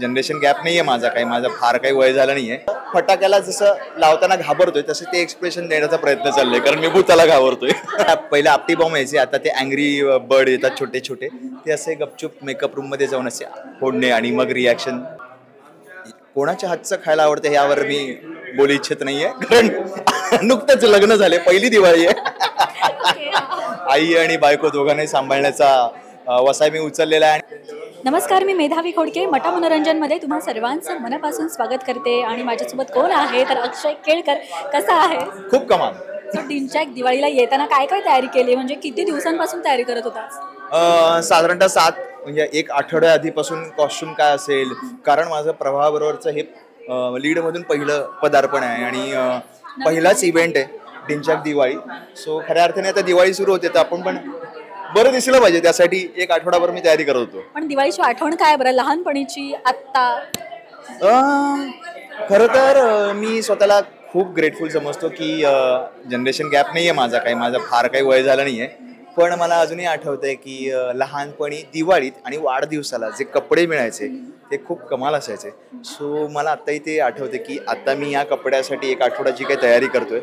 Generation gap नाहीये माझा काही, माझं फार काही वय झालं नाहीये. फटाक्याला जसं लावताना घाबरतोय तसं ते एक्सप्रेशन देण्याचा प्रयत्न चाललाय, कारण मी भूताला घाबरतोय. पहिला आपटी बॉम्ब यायचे, आता ते अँग्री बर्ड येतात छोटे छोटे, ते असे गपचूप मेकअप रूम मध्ये जाऊन असे फोडणे आणि मग रिॲक्शन. कोणाच्या हातचं खायला आवडतं यावर मी बोलू इच्छित नाहीये, कारण नुकतंच लग्न झाले, पहिली दिवाळी आहे. आई आणि बायको दोघांनाही सांभाळण्याचा वसाय मी उचललेला आहे. नमस्कार, मी मेधावी खोडके. मटा मनोरंजनमध्ये तुम्हा सर्वांचं मनापासून स्वागत करते. आणि माझ्यासोबत कोण आहे तर अक्षय केळकर. कसा आहे? खूप कमाल. डिंचॅक दिवाळीला येताना काय काय तयारी केली, म्हणजे किती दिवसांपासून तयारी करत होता? साधारणतः 7 म्हणजे एक आठवड्या आधीपासून कॉस्ट्युम काय असेल, कारण माझं प्रवाहाबरोबरचं हे लीडमधून पहिलं पदार्पण आहे आणि पहिलाच इव्हेंट आहे डिंचॅक दिवाळी. सो खऱ्या अर्थाने आता दिवाळी सुरू होते, तर आपण पण बरं दिसलं पाहिजे, त्यासाठी एक आठवडाभर मी तयारी करत होतो. पण दिवाळीची आठवण काय बरं, लहानपणीची, आत्ता? खरं तर मी स्वतःला खूप ग्रेटफुल समजतो की जनरेशन गॅप नाहीये माझा काही, माझं फार काही वय झालं नाहीये. पण मला अजूनही आठवतंय की लहानपणी दिवाळीत आणि वाढदिवसाला जे कपडे मिळायचे ते खूप कमाल असायचे. सो मला आत्ताही ते आठवते की आता मी या कपड्यासाठी एक आठवड्याची काही तयारी करतोय.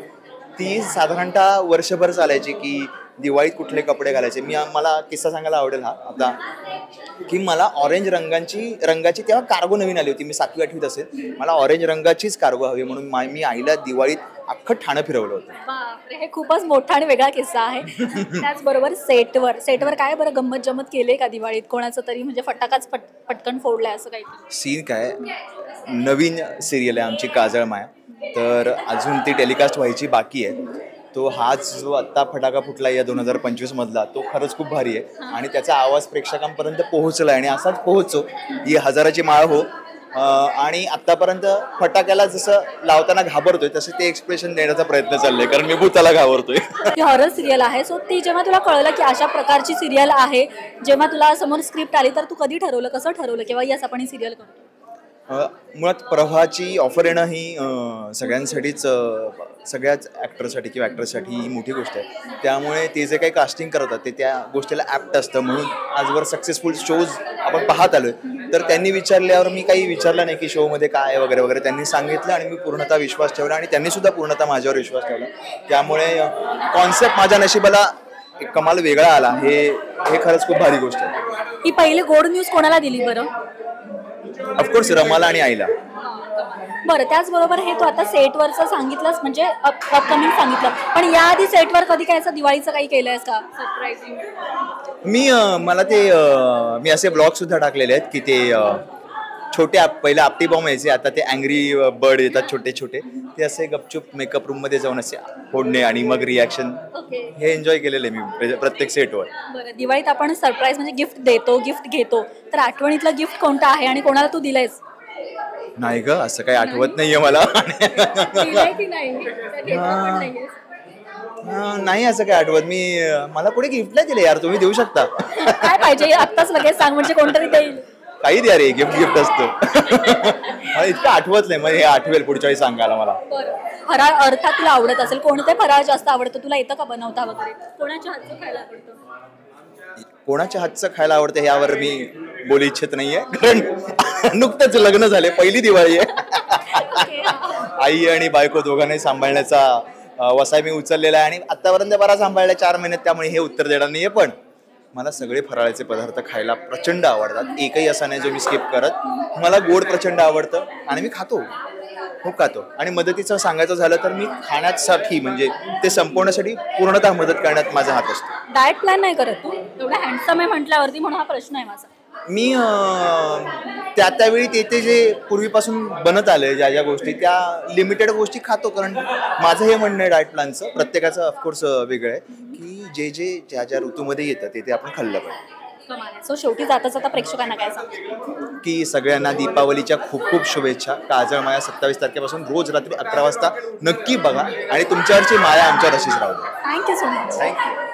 ती साधारणतः वर्षभर चालायची की दिवाळीत कुठले कपडे घालायचे. मला किस्सा सांगायला आवडेल हा आता, की मला ऑरेंज रंगाची तेव्हा कार्गो नवीन आली होती, मी 7वी 8वीत असेल. मला ऑरेंज रंगाचीच कार्गो हवी म्हणून मी आईला दिवाळीत अख्खं ठाणं फिरवलं होतं. बापरे, हे खूपच मोठा आणि वेगळा किस्सा आहे. त्याचबरोबर सेटवर काय बरं गंमत जमत केले का दिवाळीत? कोणाचं तरी म्हणजे फटाकाच पटकन फोडलाय असं काही सीन? काय, नवीन सिरियल आहे आमची काजळ माया, तर अजून ती टेलिकास्ट व्हायची बाकी आहे. तो हाच जो आत्ता फटाका फुटला या 2025 मधला, तो खरंच खूप भारी आहे आणि त्याचा आवाज प्रेक्षकांपर्यंत पोहोचला आणि असाच पोहोचो, ही हजाराची माळ हो. आणि आतापर्यंत फटाक्याला जसं लावताना घाबरतोय तसं ते एक्सप्रेशन देण्याचा प्रयत्न चाललाय, कारण मी भूताला घाबरतोय. ती हॉरर सिरियल आहे. सो ती जेव्हा तुला कळलं की अशा प्रकारची सिरियल आहे, जेव्हा तुला समोर स्क्रिप्ट आली, तर तू कधी ठरवलं, कसं ठरवलं किंवा यस आपण ही सिरियल करतो? मुळात प्रवाहाची ऑफर येणं ही सगळ्यांसाठीच, सगळ्याच ॲक्टरसाठी किंवा ॲक्टरसाठी ही मोठी गोष्ट आहे. त्यामुळे ते जे काही कास्टिंग करतात ते त्या गोष्टीला ॲप्ट असतं, म्हणून आजवर सक्सेसफुल शोज आपण पाहत आलो. तर त्यांनी विचारल्यावर मी काही विचारलं नाही की शोमध्ये काय वगैरे वगैरे. त्यांनी सांगितलं आणि मी पूर्णतः विश्वास ठेवला आणि त्यांनी सुद्धा पूर्णतः माझ्यावर विश्वास ठेवला. त्यामुळे कॉन्सेप्ट माझ्या नशिबाला एक कमाल वेगळा आला. हे खरंच खूप भारी गोष्ट आहे. ही पहिली गोड न्यूज कोणाला दिली बरं? ऑफकोर्स रमाला आणि आईला. बरं, त्याचबरोबर हे तू आता सेटवरचं सांगितलंस, म्हणजे अपकमिंग सांगितलं, पण याआधी सेटवर कधी काय असं दिवाळीचं काही केलंयस का सरप्राईजिंग? मी असे ब्लॉग सुद्धा टाकलेले आहेत की ते पहिला आपटी बॉम्ब यायचे, आता ते अँग्री बर्ड येतात छोटे छोटे, ते असे गपचूप मेकअप रूम मध्ये जाऊन असे फोडणे आणि मग रिॲक्शन. हे एन्जॉय केलेलं आहे मी प्रत्येक सेटवर. बरं, दिवाळीत आपण सरप्राईज म्हणजे गिफ्ट देतो, गिफ्ट घेतो, तर आठवणीतलं गिफ्ट कोणतं आहे आणि कोणाला तू दिलंयस? नाही ग, असं काही आठवत नाहीये मला. नाही असं काय आठवत. मला पुढे गिफ्ट नाही दिले यार, तुम्ही देऊ शकता. काय पाहिजे आत्ताच लगेच सांग, म्हणजे कोणतरी देईल. काही द्या रे, गिफ्ट असतं. मला इतकं आठवत नाही, मग हे आठवेल पुढच्या वेळी सांगायला मला. फराळ अर्थात तुला आवडत असेल, कोणते फराळ जास्त आवडतं तुला, येतं का बनवता वगैरे? कोणाच्या हातचं खायला आवडतं? कोणाच्या हातचं खायला आवडतं यावर मी बोलू इच्छित नाहीये, कारण नुकतंच लग्न झाले, पहिली दिवाळी आहे. आई आणि बायको दोघांनाही सांभाळण्याचा वसाय मी उचललेला आहे आणि आतापर्यंत बरा सांभाळला 4 महिन्यात, त्यामुळे हे उत्तर देणार नाहीये. पण मला सगळे फराळाचे पदार्थ खायला प्रचंड आवडतात, एकही असा नाही जो मी स्किप करत. मला गोड प्रचंड आवडतं आणि मी खातो, खूप खातो. आणि मदतीचं सांगायचं झालं तर मी खाण्यासाठी, म्हणजे ते संपवण्यासाठी पूर्णतः मदत करण्यात माझा हात असतो. डाएट प्लॅन नाही करत तू? एवढा हँडसम आहे म्हटल्यावरती, म्हणून हा प्रश्न आहे माझा. मी त्यावेळी ते जे पूर्वीपासून बनत आलंय, ज्या गोष्टी, त्या लिमिटेड गोष्टी खातो. कारण माझं हे म्हणणं आहे डाएट प्लॅनचं, प्रत्येकाचं ऑफकोर्स वेगळं आहे, की ज्या ऋतूमध्ये येतं ते आपण खाल्लं पाहिजे. सो शेवटी जाता प्रेक्षकांना काय सांगतो? की सगळ्यांना दीपावलीच्या खूप खूप शुभेच्छा. काजळ माया 27 तारखेपासून रोज रात्री 11 वाजता नक्की बघा आणि तुमच्यावरची माया आमच्यावर अशीच राहू दे. Thank you so much. थँक्यू.